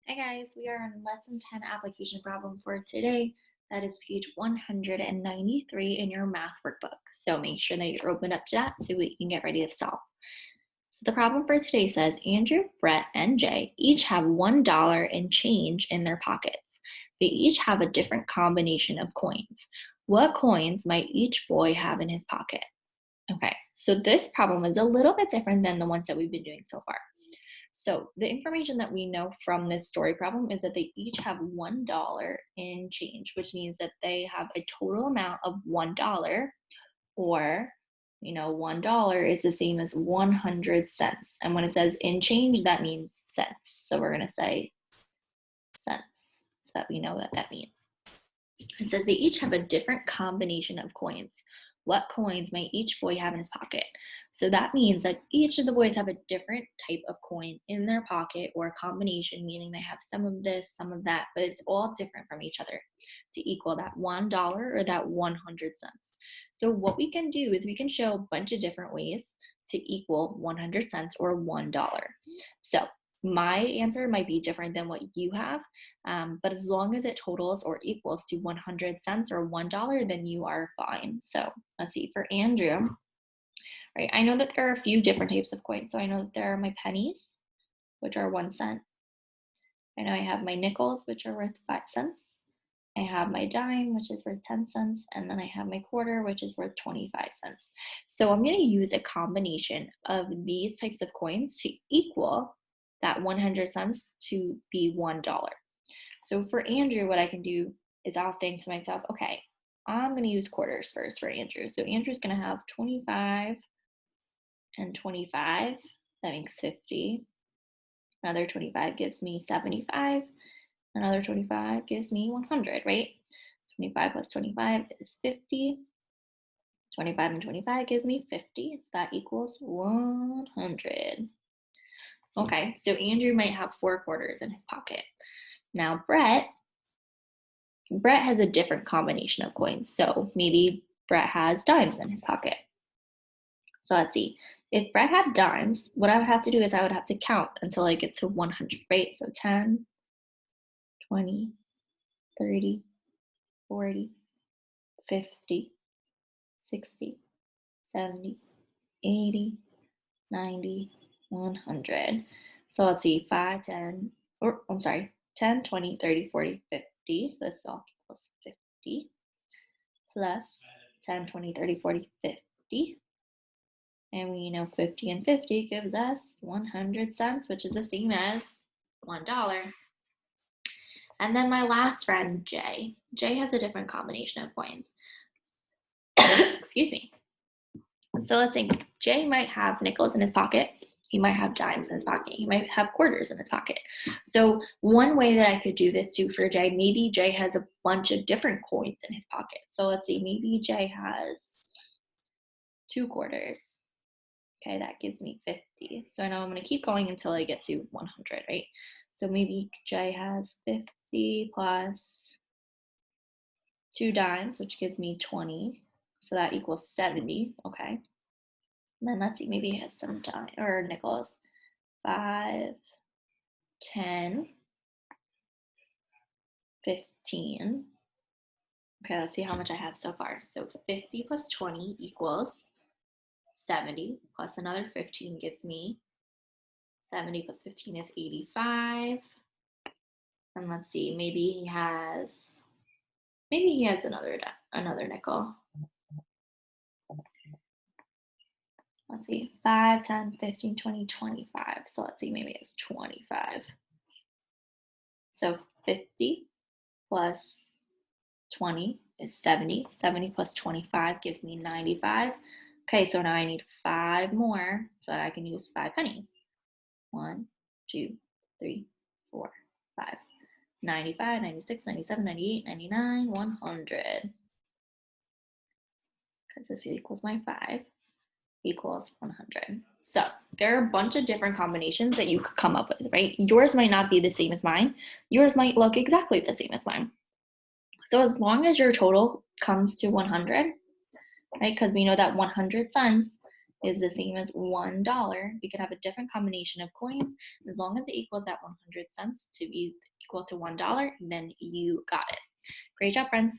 Hi guys, we are on lesson 10 application problem for today. That is page 193 in your math workbook. So make sure that you're open up to that so we can get ready to solve. So the problem for today says Andrew, Brett, and Jay each have $1 in change in their pockets. They each have a different combination of coins. What coins might each boy have in his pocket? Okay, so this problem is a little bit different than the ones that we've been doing so far. So the information that we know from this story problem is that they each have $1 in change, which means that they have a total amount of $1, or $1 is the same as 100 cents. And when it says in change, that means cents. So we're going to say cents so that we know what that means. It says they each have a different combination of coins. What coins might each boy have in his pocket? So that means that each of the boys have a different type of coin in their pocket, or a combination, meaning they have some of this, some of that, but it's all different from each other to equal that $1 or that 100 cents. So what we can do is we can show a bunch of different ways to equal 100 cents or $1. So my answer might be different than what you have, but as long as it totals or equals to 100 cents or $1, then you are fine. So let's see, for Andrew, right, I know that there are a few different types of coins. So I know that there are my pennies, which are 1 cent. I know I have my nickels, which are worth 5 cents. I have my dime, which is worth 10 cents, and then I have my quarter, which is worth 25 cents. So I'm going to use a combination of these types of coins to equal that 100 cents to be $1. So for Andrew, what I can do is I'll think to myself, okay, I'm going to use quarters first for Andrew. So Andrew's going to have 25 and 25. That makes 50. Another 25 gives me 75. Another 25 gives me 100, right? 25 plus 25 is 50. 25 and 25 gives me 50. So that equals 100. Okay, so Andrew might have 4 quarters in his pocket. Now Brett has a different combination of coins. So maybe Brett has dimes in his pocket. So let's see. If Brett had dimes, what I would have to do is I would have to count until I get to 100, right? So 10, 20, 30, 40, 50, 60, 70, 80, 90, 100. So let's see, 5, 10, or I'm sorry, 10, 20, 30, 40, 50. So this all equals 50 plus 10, 20, 30, 40, 50. And we know 50 and 50 gives us 100 cents, which is the same as $1. And then my last friend, Jay. Jay has a different combination of coins. Excuse me. So let's think. Jay might have nickels in his pocket. He might have dimes in his pocket. He might have quarters in his pocket. So one way that I could do this too for Jay, maybe Jay has a bunch of different coins in his pocket. So let's see, maybe Jay has 2 quarters. Okay, that gives me 50. So I know I'm going to keep going until I get to 100, right? So maybe Jay has 50 plus 2 dimes, which gives me 20. So that equals 70, okay? And then let's see, maybe he has some dime or nickels. 5, 10, 15. Okay, let's see how much I have so far. So 50 plus 20 equals 70, plus another 15 gives me 70 plus 15 is 85. And let's see, maybe he has another nickel. Let's see, 5, 10, 15, 20, 25. So let's see, maybe it's 25. So 50 plus 20 is 70. 70 plus 25 gives me 95. Okay, so now I need 5 more so that I can use 5 pennies. 1, 2, 3, 4, 5. 95, 96, 97, 98, 99, 100. Because this equals my 5 equals 100. So there are a bunch of different combinations that you could come up with, right? Yours might not be the same as mine. Yours might look exactly the same as mine. So as long as your total comes to 100, right? Because we know that 100 cents is the same as $1. We could have a different combination of coins. As long as it equals that 100 cents to be equal to $1, then you got it. Great job, friends.